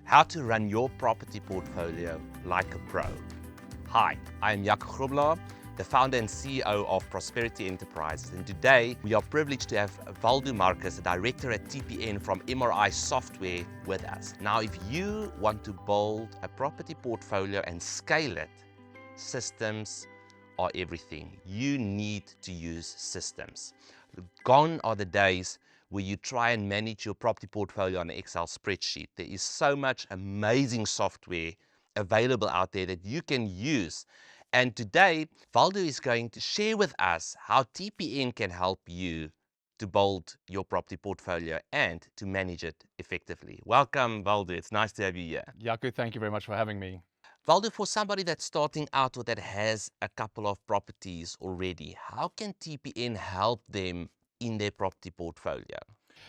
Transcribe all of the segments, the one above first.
How to run your property portfolio like a pro. Hi, I am Jaco Grobbelaar, the founder and CEO of Prosperity Enterprises, and today we are privileged to have Waldo Marcus, a director at TPN from MRI Software, with us. Now, if you want to build a property portfolio and scale it, systems are everything. You need to use systems. Gone are the days where you try and manage your property portfolio on an Excel spreadsheet. There is so much amazing software available out there that you can use. And today, Waldo is going to share with us how TPN can help you to build your property portfolio and to manage it effectively. Welcome, Waldo. It's nice to have you here. Jaco, thank you very much for having me. Waldo, for somebody that's starting out or that has a couple of properties already, how can TPN help them in their property portfolio?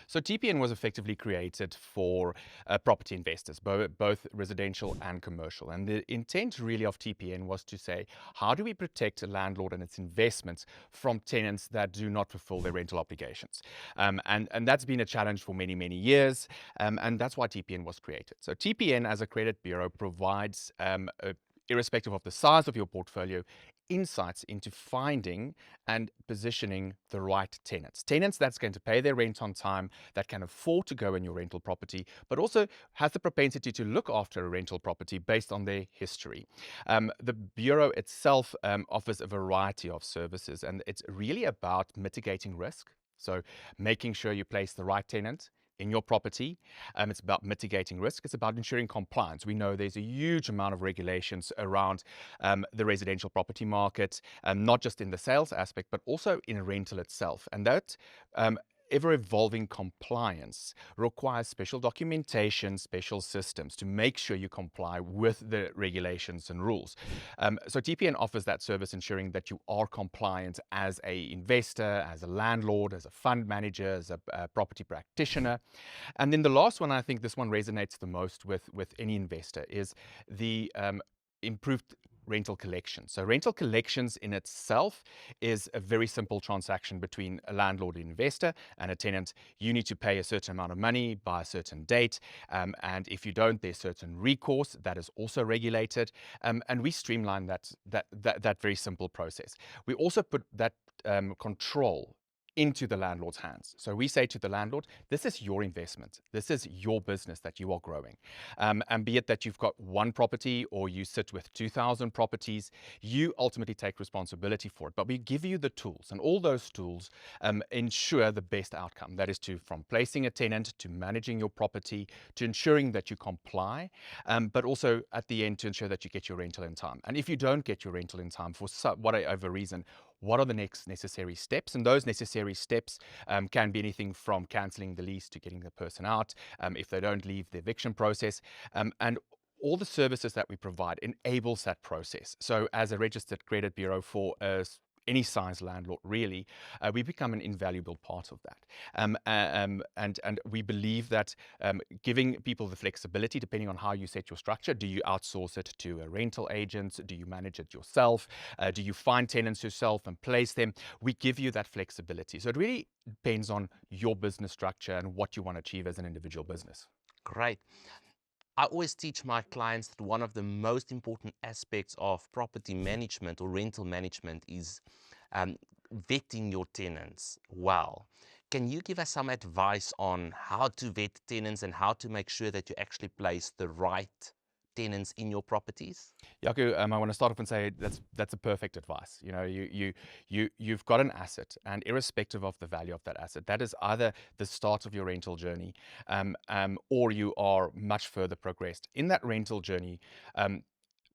So TPN was effectively created for property investors, both residential and commercial. And the intent really of TPN was to say, how do we protect a landlord and its investments from tenants that do not fulfill their rental obligations? And that's been a challenge for many, many years. And that's why TPN was created. So TPN as a credit bureau provides irrespective of the size of your portfolio, insights into finding and positioning the right tenants. Tenants that's going to pay their rent on time, that can afford to go in your rental property, but also has the propensity to look after a rental property based on their history. The Bureau itself offers a variety of services, and it's really about mitigating risk. So making sure you place the right tenant in your property. It's about mitigating risk. It's about ensuring compliance. We know there's a huge amount of regulations around the residential property market, not just in the sales aspect, but also in rental itself. And that ever-evolving compliance requires special documentation, special systems to make sure you comply with the regulations and rules. So TPN offers that service, ensuring that you are compliant as an investor, as a landlord, as a fund manager, as a property practitioner. And then the last one, I think this one resonates the most with any investor, is the improved rental collection. So rental collections in itself is a very simple transaction between a landlord and investor and a tenant. You need to pay a certain amount of money by a certain date, and if you don't, there's certain recourse that is also regulated, and we streamline that very simple process. We also put that control into the landlord's hands. So we say to the landlord, this is your investment. This is your business that you are growing. And be it that you've got one property or you sit with 2,000 properties, you ultimately take responsibility for it. But we give you the tools, and all those tools ensure the best outcome. That is from placing a tenant to managing your property to ensuring that you comply, but also at the end to ensure that you get your rental in time. And if you don't get your rental in time for whatever reason, what are the next necessary steps? And those necessary steps can be anything from cancelling the lease to getting the person out if they don't leave the eviction process. And all the services that we provide enables that process. So as a registered credit bureau for any size landlord, really, we become an invaluable part of that. And we believe that giving people the flexibility, depending on how you set your structure, do you outsource it to a rental agent? Do you manage it yourself? Do you find tenants yourself and place them? We give you that flexibility. So it really depends on your business structure and what you want to achieve as an individual business. Great. I always teach my clients that one of the most important aspects of property management or rental management is vetting your tenants well. Can you give us some advice on how to vet tenants and how to make sure that you actually place the right tenants in your properties? Jaco, I want to start off and say that's a perfect advice. You know, you've got an asset, and irrespective of the value of that asset, that is either the start of your rental journey, or you are much further progressed in that rental journey.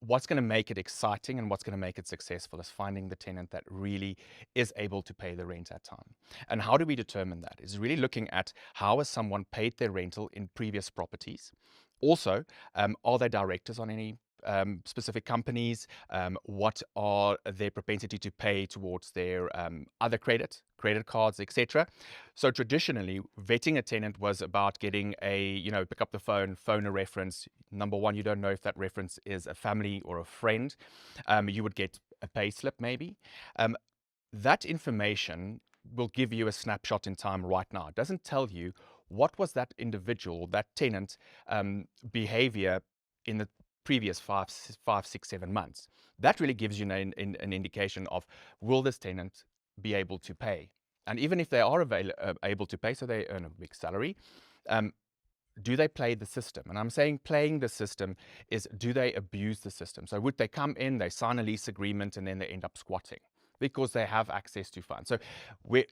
What's going to make it exciting and what's going to make it successful is finding the tenant that really is able to pay the rent at time. And how do we determine that? Is really looking at how has someone paid their rental in previous properties. Also, are they directors on any specific companies? What are their propensity to pay towards their other credit cards, etc. So traditionally, vetting a tenant was about getting pick up the phone a reference. Number one, you don't know if that reference is a family or a friend. You would get a pay slip maybe. That information will give you a snapshot in time right now. It doesn't tell you what was that individual, that tenant behavior in the previous 5, 6, 7 months. That really gives you an indication of, will this tenant be able to pay? And even if they are able to pay, so they earn a big salary, do they play the system? And I'm saying playing the system is, do they abuse the system? So would they come in, they sign a lease agreement, and then they end up squatting because they have access to funds? So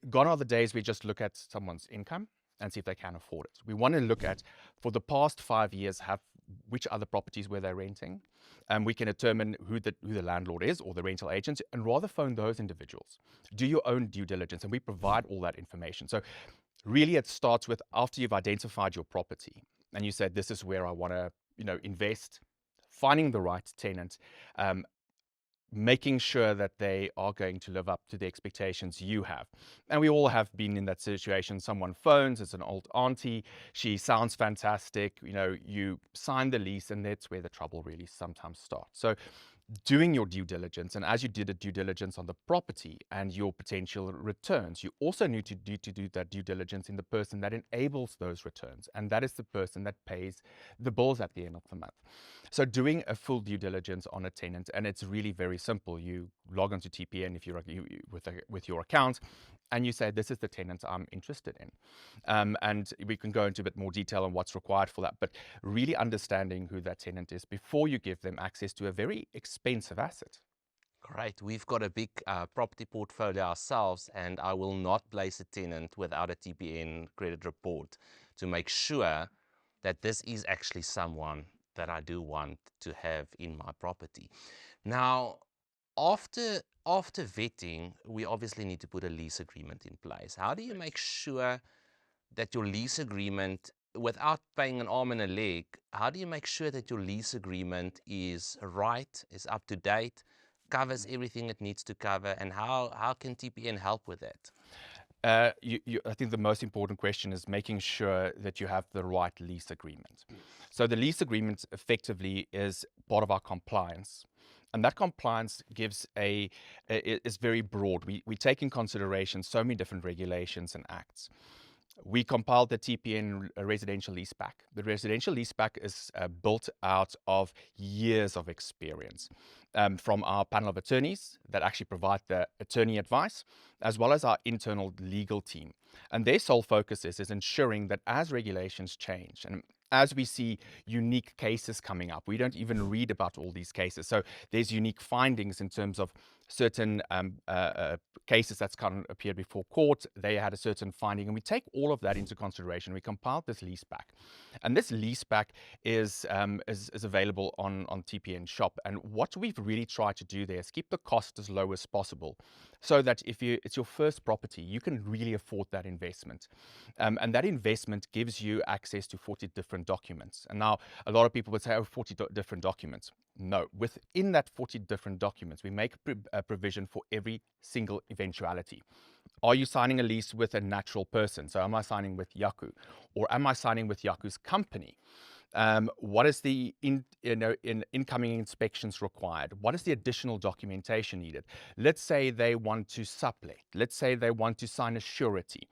gone are the days we just look at someone's income and see if they can afford it. We want to look at, for the past 5 years, which other properties were they renting, and we can determine who the landlord is or the rental agent, and rather phone those individuals. Do your own due diligence, and we provide all that information. So really, it starts with, after you've identified your property and you said, this is where I want to, invest, finding the right tenant, making sure that they are going to live up to the expectations you have. And we all have been in that situation. Someone phones, it's an old auntie, she sounds fantastic, you sign the lease, and that's where the trouble really sometimes starts. So doing your due diligence, and as you did a due diligence on the property and your potential returns, you also need to do that due diligence in the person that enables those returns, and that is the person that pays the bills at the end of the month. So doing a full due diligence on a tenant, and it's really very simple. You log onto TPN if you're with your account, and you say, this is the tenant I'm interested in. And we can go into a bit more detail on what's required for that, but really understanding who that tenant is before you give them access to a very expensive asset. Great. We've got a big property portfolio ourselves, and I will not place a tenant without a TPN credit report to make sure that this is actually someone that I do want to have in my property. Now, after vetting, we obviously need to put a lease agreement in place. How do you make sure that your lease agreement, without paying an arm and a leg, how do you make sure that your lease agreement is right, is up to date, covers everything it needs to cover, and how can TPN help with that? I think the most important question is making sure that you have the right lease agreement. So the lease agreement effectively is part of our compliance. And that compliance is very broad. We take in consideration so many different regulations and acts. We compiled the TPN residential lease pack. The residential lease pack is built out of years of experience from our panel of attorneys that actually provide the attorney advice, as well as our internal legal team. And their sole focus is ensuring that as regulations change and as we see unique cases coming up, we don't even read about all these cases. So there's unique findings in terms of certain cases that's kind of appeared before court. They had a certain finding, and we take all of that into consideration. We compiled this lease pack, and this lease pack is available on TPN Shop. And what we've really tried to do there is keep the cost as low as possible, so that if it's your first property, you can really afford that investment. And that investment gives you access to 40 different documents. And now a lot of people would say, oh, 40 different documents. No, within that 40 different documents, we make a provision for every single eventuality. Are you signing a lease with a natural person? So am I signing with Jaco? Or am I signing with Jaco's company? What is the incoming inspections required? What is the additional documentation needed? Let's say they want to sublet. Let's say they want to sign a surety.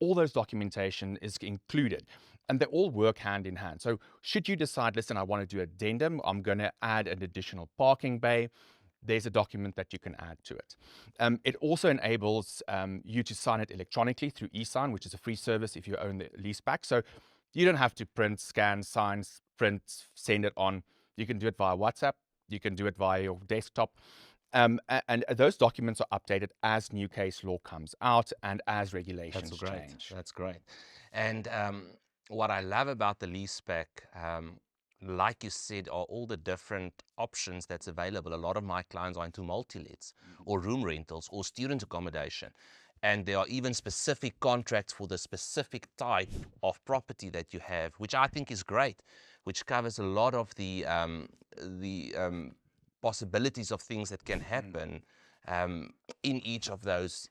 All those documentation is included, and they all work hand in hand. So should you decide, listen, I want to do addendum, I'm going to add an additional parking bay, there's a document that you can add to it. It also enables you to sign it electronically through eSign, which is a free service if you own the lease pack. So you don't have to print, scan, sign, print, send it on. You can do it via WhatsApp. You can do it via your desktop. And those documents are updated as new case law comes out and as regulations change. That's great. And what I love about the lease spec, like you said, are all the different options that's available. A lot of my clients are into multi-lets or room rentals or student accommodation. And there are even specific contracts for the specific type of property that you have, which I think is great, which covers a lot of the possibilities of things that can happen in each of those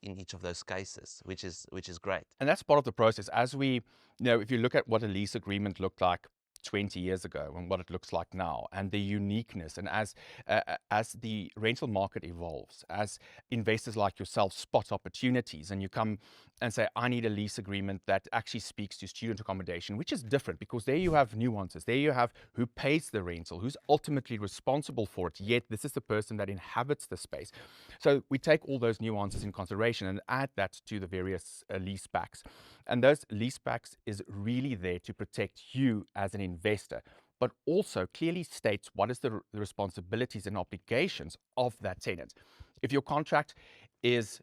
cases, which is great. And that's part of the process. As we, if you look at what a lease agreement looked like 20 years ago and what it looks like now, and the uniqueness. And as the rental market evolves, as investors like yourself spot opportunities, and you come and say, I need a lease agreement that actually speaks to student accommodation, which is different because there you have nuances. There you have who pays the rental, who's ultimately responsible for it, yet this is the person that inhabits the space. So we take all those nuances in consideration and add that to the various lease packs. And those lease packs is really there to protect you as an investor, but also clearly states what is the responsibilities and obligations of that tenant. If your contract is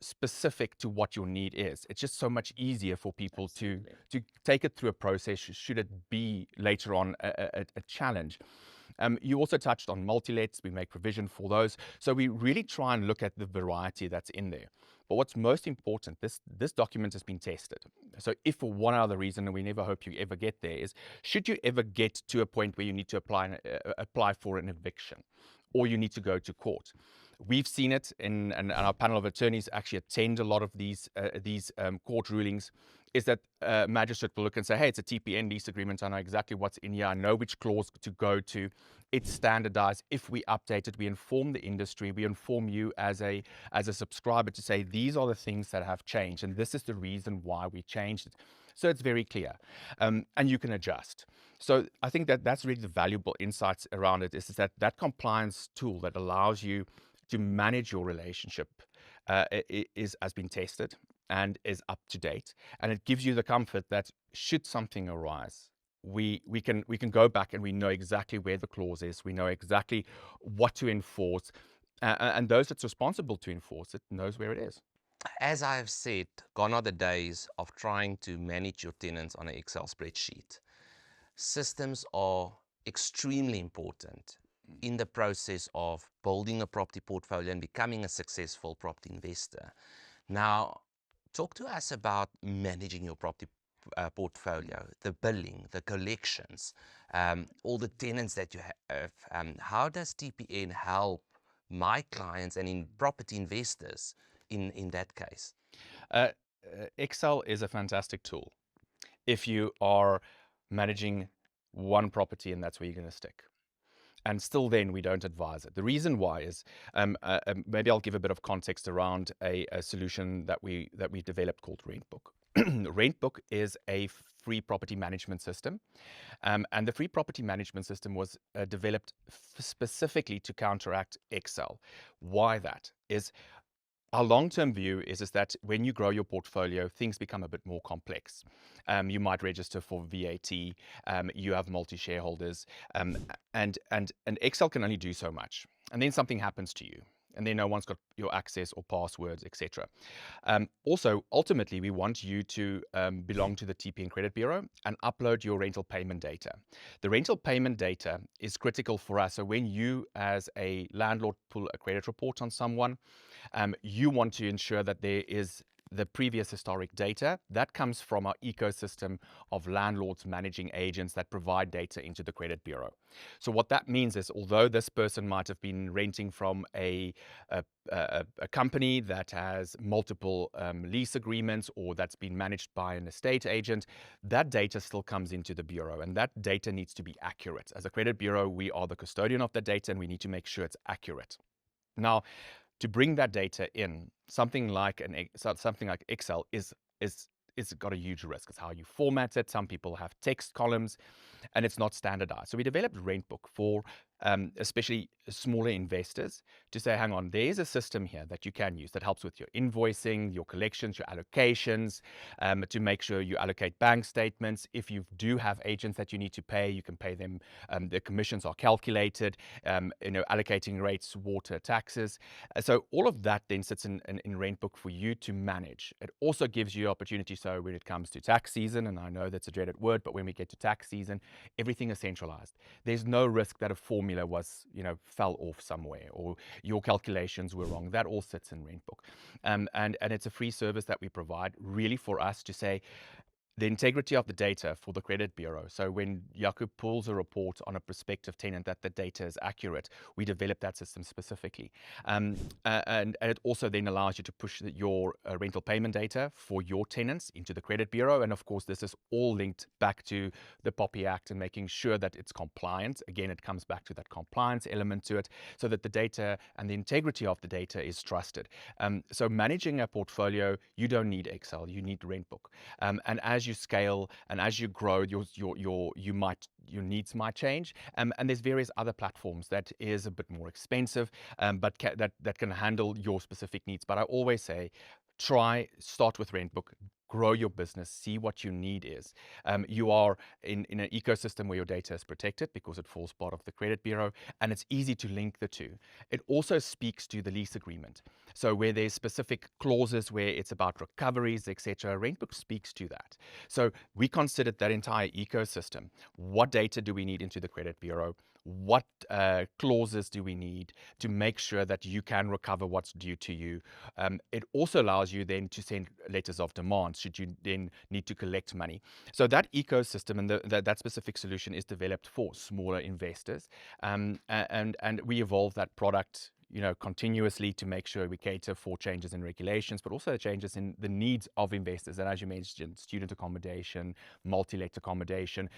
specific to what your need is, it's just so much easier for people to take it through a process should it be later on a challenge. You also touched on multi-lets. We make provision for those. So we really try and look at the variety that's in there. But what's most important, this document has been tested. So if for one other reason, and we never hope you ever get there, is should you ever get to a point where you need to apply for an eviction, or you need to go to court. We've seen it and our panel of attorneys actually attend a lot of these court rulings, is that magistrate will look and say, hey, it's a TPN lease agreement. I know exactly what's in here. I know which clause to go to. It's standardized. If we update it, we inform the industry. We inform you as a subscriber to say, these are the things that have changed. And this is the reason why we changed it. So it's very clear. And you can adjust. So I think that that's really the valuable insights around it, is that compliance tool that allows you to manage your relationship has been tested and is up to date, and it gives you the comfort that should something arise, we can go back and we know exactly where the clause is, we know exactly what to enforce, and those that's responsible to enforce it knows where it is. As I have said, gone are the days of trying to manage your tenants on an Excel spreadsheet. Systems are extremely important in the process of building a property portfolio and becoming a successful property investor. Now, talk to us about managing your property portfolio, the billing, the collections, all the tenants that you have. How does TPN help my clients and in property investors in that case? Uh, Excel is a fantastic tool if you are managing one property and that's where you're going to stick. And still then, we don't advise it. The reason why is, maybe I'll give a bit of context around a solution that we developed called RentBook. RentBook is a free property management system, and the free property management system was developed specifically to counteract Excel. Why that is? Our long-term view is that when you grow your portfolio, things become a bit more complex. You might register for VAT, you have multi-shareholders, and Excel can only do so much. And then something happens to you, and then no one's got your access or passwords, etc. Also, ultimately, we want you to belong to the TPN Credit Bureau and upload your rental payment data. The rental payment data is critical for us. So when you, as a landlord, pull a credit report on someone, you want to ensure that there is the previous historic data that comes from our ecosystem of landlords, managing agents that provide data into the credit bureau. So what that means is, although this person might have been renting from a company that has multiple lease agreements, or that's been managed by an estate agent, that data still comes into the bureau, and that data needs to be accurate. As a credit bureau, we are the custodian of the data, and we need to make sure it's accurate. Now, to bring that data in, something like Excel is got a huge risk. It's how you format it. Some people have text columns, and it's not standardized. So we developed RentBook for especially smaller investors to say, hang on, there's a system here that you can use that helps with your invoicing, your collections, your allocations, to make sure you allocate bank statements. If you do have agents that you need to pay, you can pay them. The commissions are calculated, allocating rates, water, taxes. So all of that then sits in RentBook for you to manage. It also gives you opportunity. So when it comes to tax season, and I know that's a dreaded word, but when we get to tax season, everything is centralized. There's no risk that a formula was, fell off somewhere, or your calculations were wrong. That all sits in RentBook. And it's a free service that we provide really for us to say, the integrity of the data for the credit bureau. So when Jaco pulls a report on a prospective tenant that the data is accurate, we develop that system specifically. And it also then allows you to push your rental payment data for your tenants into the credit bureau. And of course, this is all linked back to the POPI Act and making sure that it's compliant. Again, it comes back to that compliance element to it, so that the data and the integrity of the data is trusted. So managing a portfolio, you don't need Excel, you need Rentbook. And as you scale and as you grow, your needs might change. And there's various other platforms that is a bit more expensive, but that can handle your specific needs. But I always say, start with Rentbook, grow your business, see what your need is. You are in an ecosystem where your data is protected because it falls part of the credit bureau, and it's easy to link the two. It also speaks to the lease agreement. So where there's specific clauses where it's about recoveries, etc., Rentbook speaks to that. So we considered that entire ecosystem. What data do we need into the credit bureau? What clauses do we need to make sure that you can recover what's due to you? It also allows you then to send letters of demand should you then need to collect money. So that ecosystem and that specific solution is developed for smaller investors, and we evolve that product continuously to make sure we cater for changes in regulations, but also changes in the needs of investors. And as you mentioned, student accommodation, multi-let accommodation,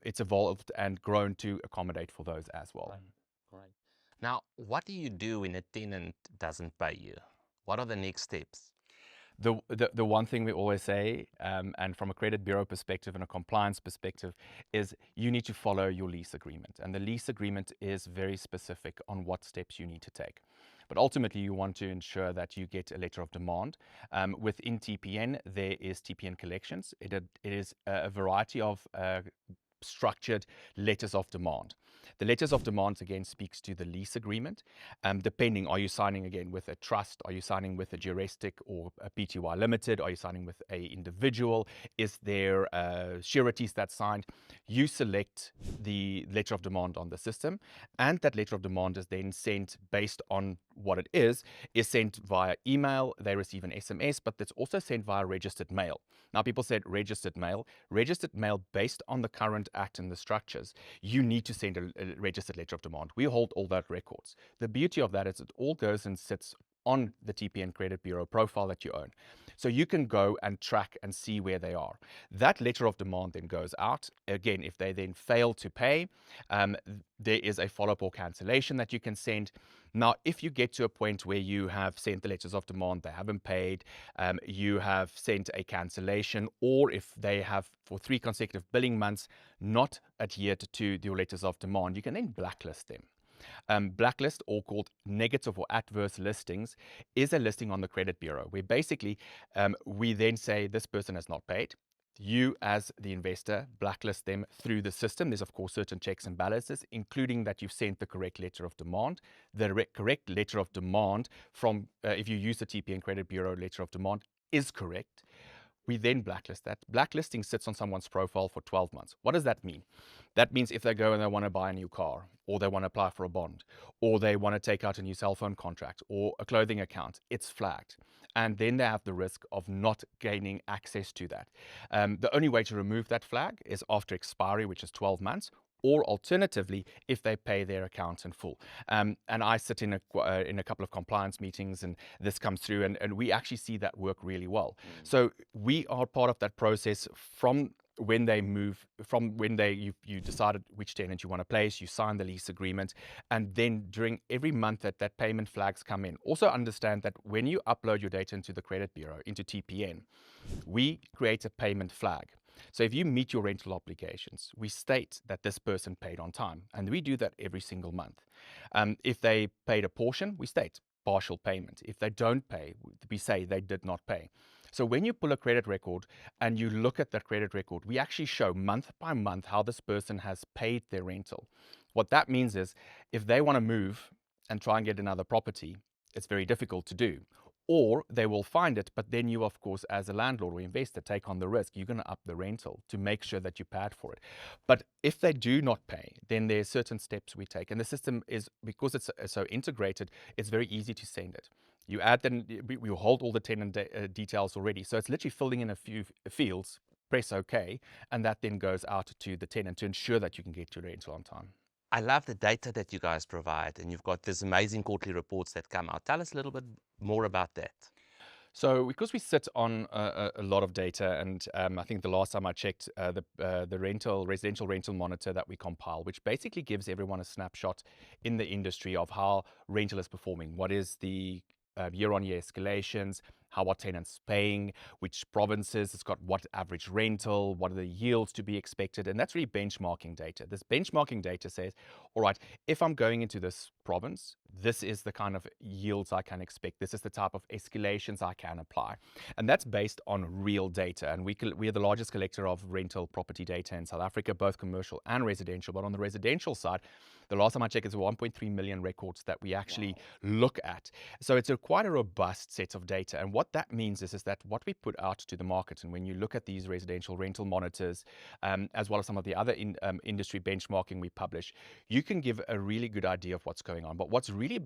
it's evolved and grown to accommodate for those as well. Great. Now, what do you do when a tenant doesn't pay you? What are the next steps? The one thing we always say, and from a credit bureau perspective and a compliance perspective, is you need to follow your lease agreement. And the lease agreement is very specific on what steps you need to take. But ultimately, you want to ensure that you get a letter of demand. Within TPN, there is TPN collections. It is a variety of structured letters of demand. The letters of demand again speaks to the lease agreement. Depending, are you signing again with a trust? Are you signing with a juristic or a PTY limited? Are you signing with a individual? Is there sureties that's signed? You select the letter of demand on the system, and that letter of demand is then sent based on what it is sent via email. They receive an SMS, but it's also sent via registered mail. Now, people said registered mail based on the current act and the structures. You need to send a registered letter of demand. We hold all that records. The beauty of that is it all goes and sits on the TPN Credit Bureau profile that you own. So you can go and track and see where they are. That letter of demand then goes out. Again, if they then fail to pay, there is a follow-up or cancellation that you can send. Now, if you get to a point where you have sent the letters of demand, they haven't paid, you have sent a cancellation, or if they have for 3 consecutive billing months not adhered to your letters of demand, you can then blacklist them. Blacklist, or called negative or adverse listings, is a listing on the credit bureau where basically we then say this person has not paid. You, as the investor, blacklist them through the system. There's, of course, certain checks and balances, including that you've sent the correct letter of demand. The correct letter of demand from, if you use the TPN Credit Bureau letter of demand, is correct. We then blacklist that. Blacklisting sits on someone's profile for 12 months. What does that mean? That means if they go and they want to buy a new car, or they want to apply for a bond, or they want to take out a new cell phone contract, or a clothing account, it's flagged. And then they have the risk of not gaining access to that. The only way to remove that flag is after expiry, which is 12 months, or alternatively, if they pay their accounts in full. And I sit in a couple of compliance meetings, and this comes through, and we actually see that work really well. So we are part of that process from when they move, from when you decided which tenant you want to place, you sign the lease agreement, and then during every month that payment flags come in. Also understand that when you upload your data into the credit bureau, into TPN, we create a payment flag. So if you meet your rental obligations, we state that this person paid on time, and we do that every single month. If they paid a portion, we state partial payment. If they don't pay, we say they did not pay. So when you pull a credit record and you look at that credit record, we actually show month by month how this person has paid their rental. What that means is if they want to move and try and get another property, it's very difficult to do. Or they will find it, but then you, of course, as a landlord or investor, take on the risk. You're going to up the rental to make sure that you paid for it. But if they do not pay, then there's certain steps we take. And the system is, because it's so integrated, it's very easy to send it. You add, then we hold all the tenant details already. So it's literally filling in a few fields, press OK, and that then goes out to the tenant to ensure that you can get your rental on time. I love the data that you guys provide, and you've got this amazing quarterly reports that come out. Tell us a little bit more about that. So because we sit on a lot of data, and I think the last time I checked, the residential rental monitor that we compile, which basically gives everyone a snapshot in the industry of how rental is performing. What is the year-on-year escalations, how are tenants paying, which provinces it's got what average rental, what are the yields to be expected, and that's really benchmarking data. This benchmarking data says, all right, if I'm going into this province, this is the kind of yields I can expect. This is the type of escalations I can apply. And that's based on real data. And we are the largest collector of rental property data in South Africa, both commercial and residential. But on the residential side, the last time I checked, it's 1.3 million records that we actually look at. So it's quite a robust set of data. And what that means is that what we put out to the market, and when you look at these residential rental monitors, as well as some of the other industry benchmarking we publish, you can give a really good idea of what's going on. But what's really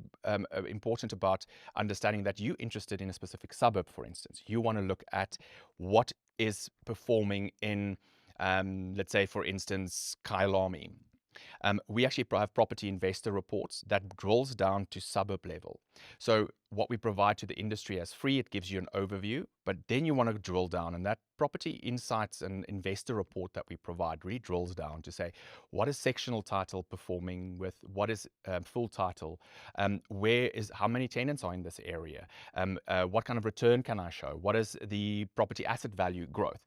important about understanding that you're interested in a specific suburb, for instance, you want to look at what is performing in, let's say, for instance, Kyalami. We actually have property investor reports that drills down to suburb level. So what we provide to the industry as free, it gives you an overview, but then you want to drill down, and that property insights and investor report that we provide really drills down to say, what is sectional title performing with, what is full title, how many tenants are in this area, what kind of return can I show, what is the property asset value growth,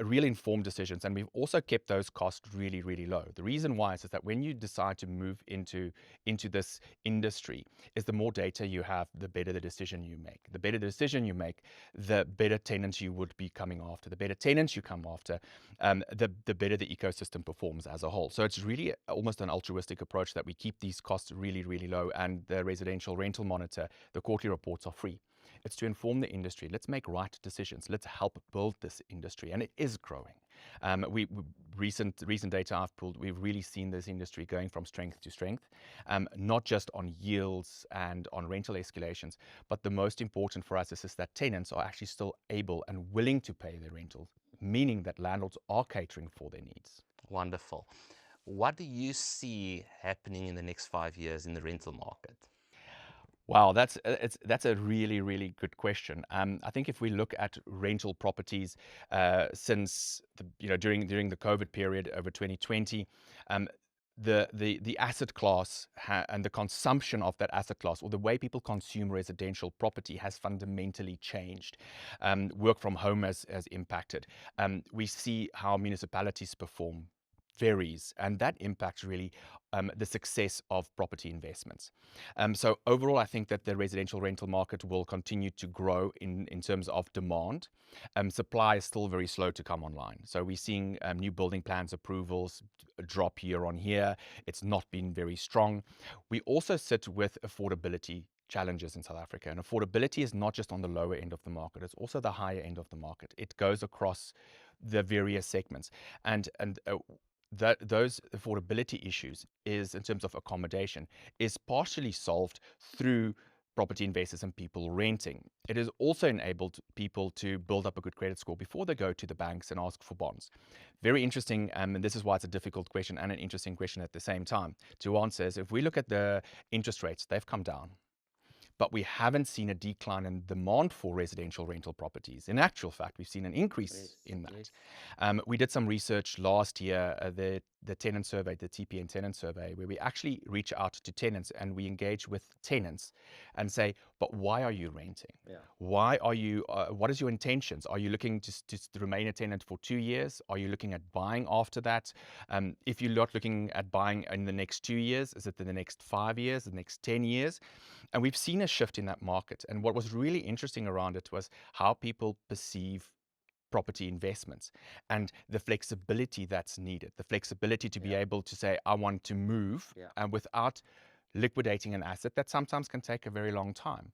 really informed decisions. And we've also kept those costs really, really low. The reason why is that when you decide to move into this industry, is the more data you have, the better the decision you make. The better the decision you make, the better tenants you would be coming after. The better tenants you come after, the better the ecosystem performs as a whole. So it's really almost an altruistic approach that we keep these costs really, really low. And the residential rental monitor, the quarterly reports are free. It's to inform the industry. Let's make right decisions. Let's help build this industry, and it is growing. Recent data I've pulled, we've really seen this industry going from strength to strength, not just on yields and on rental escalations, but the most important for us is that tenants are actually still able and willing to pay their rentals, meaning that landlords are catering for their needs. Wonderful. What do you see happening in the next 5 years in the rental market? Wow, that's a really, really good question. I think if we look at rental properties since during the COVID period over 2020, the asset class and the consumption of that asset class, or the way people consume residential property, has fundamentally changed. Work from home has impacted. We see how municipalities perform varies, and that impacts really the success of property investments. So overall, I think that the residential rental market will continue to grow in terms of demand. Supply is still very slow to come online. So we're seeing new building plans approvals drop year on year. It's not been very strong. We also sit with affordability challenges in South Africa. And affordability is not just on the lower end of the market, it's also the higher end of the market. It goes across the various segments. And those affordability issues is, in terms of accommodation, is partially solved through property investors and people renting. It has also enabled people to build up a good credit score before they go to the banks and ask for bonds. Very interesting, and this is why it's a difficult question and an interesting question at the same time to answer, is if we look at the interest rates, they've come down. But we haven't seen a decline in demand for residential rental properties. In actual fact, we've seen an increase in that. Yes. We did some research last year, the tenant survey, the TPN tenant survey, where we actually reach out to tenants and we engage with tenants and say, but why are you renting? Yeah. Why are you, what is your intentions? Are you looking to remain a tenant for 2 years? Are you looking at buying after that? If you're not looking at buying in the next 2 years, is it in the next 5 years, the next 10 years? And we've seen a shift in that market. And what was really interesting around it was how people perceive property investments and the flexibility that's needed, the flexibility to be able to say, I want to move, and without liquidating an asset that sometimes can take a very long time.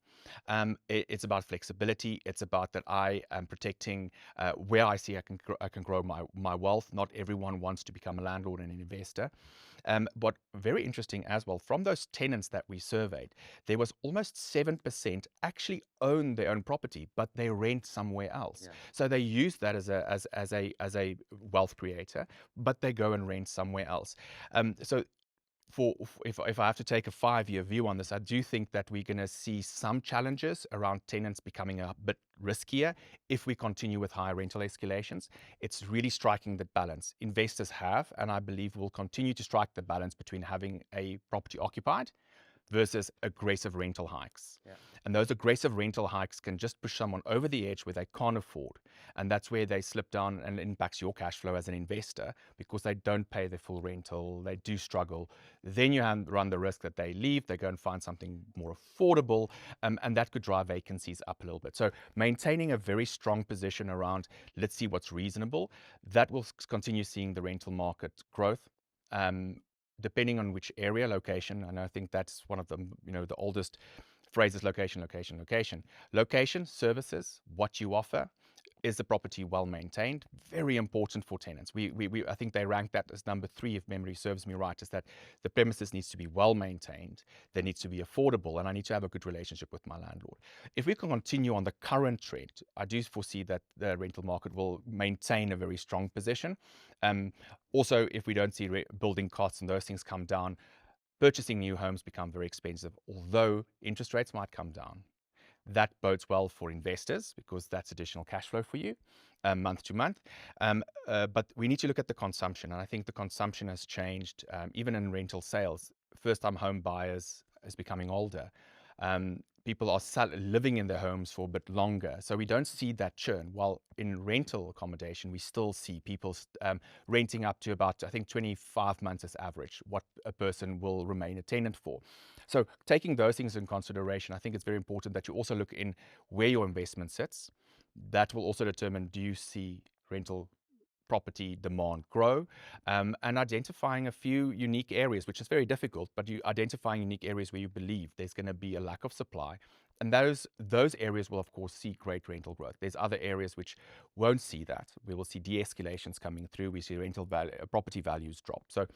It's about flexibility. It's about that I am protecting where I see I can grow my wealth. Not everyone wants to become a landlord and an investor. But very interesting as well, from those tenants that we surveyed, there was almost 7% actually own their own property, but they rent somewhere else. Yeah. So they use that as a wealth creator, but they go and rent somewhere else. So if I have to take a 5-year view on this, I do think that we're going to see some challenges around tenants becoming a bit riskier if we continue with high rental escalations. It's really striking the balance. Investors have, and I believe will continue to strike the balance between having a property occupied versus aggressive rental hikes. Yeah. And those aggressive rental hikes can just push someone over the edge where they can't afford. And that's where they slip down and it impacts your cash flow as an investor because they don't pay their full rental, they do struggle. Then you run the risk that they leave, they go and find something more affordable, and that could drive vacancies up a little bit. So maintaining a very strong position around, let's see what's reasonable, that will continue seeing the rental market growth. Depending on which area, location, and I think that's one of the the oldest phrases: location, location, location. Location, services, what you offer. Is the property well maintained? Very important for tenants. I think they rank that as number 3, if memory serves me right, is that the premises needs to be well maintained, they needs to be affordable, and I need to have a good relationship with my landlord. If we can continue on the current trend, I do foresee that the rental market will maintain a very strong position. Also, if we don't see building costs and those things come down, purchasing new homes become very expensive, although interest rates might come down. That bodes well for investors because that's additional cash flow for you month to month. But we need to look at the consumption, and I think the consumption has changed even in rental sales. First-time home buyers is becoming older. People are living in their homes for a bit longer, so we don't see that churn. While in rental accommodation, we still see people renting up to about, I think, 25 months as average, what a person will remain a tenant for. So taking those things in consideration, I think it's very important that you also look in where your investment sits. That will also determine, do you see rental property demand grow, and identifying a few unique areas, which is very difficult, but you identifying unique areas where you believe there's going to be a lack of supply, and those areas will of course see great rental growth. There's other areas which won't see that. We will see de-escalations coming through. We see property values drop. So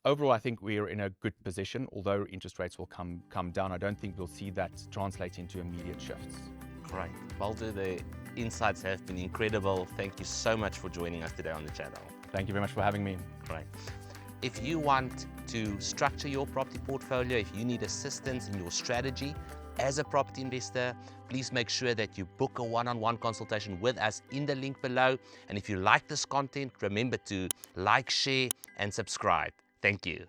overall, I think we're in a good position. Although interest rates will come down, I don't think we'll see that translate into immediate shifts. Great. Waldo, the insights have been incredible. Thank you so much for joining us today on the channel. Thank you very much for having me. Great. If you want to structure your property portfolio, if you need assistance in your strategy as a property investor, please make sure that you book a one-on-one consultation with us in the link below. And if you like this content, remember to like, share, and subscribe. Thank you.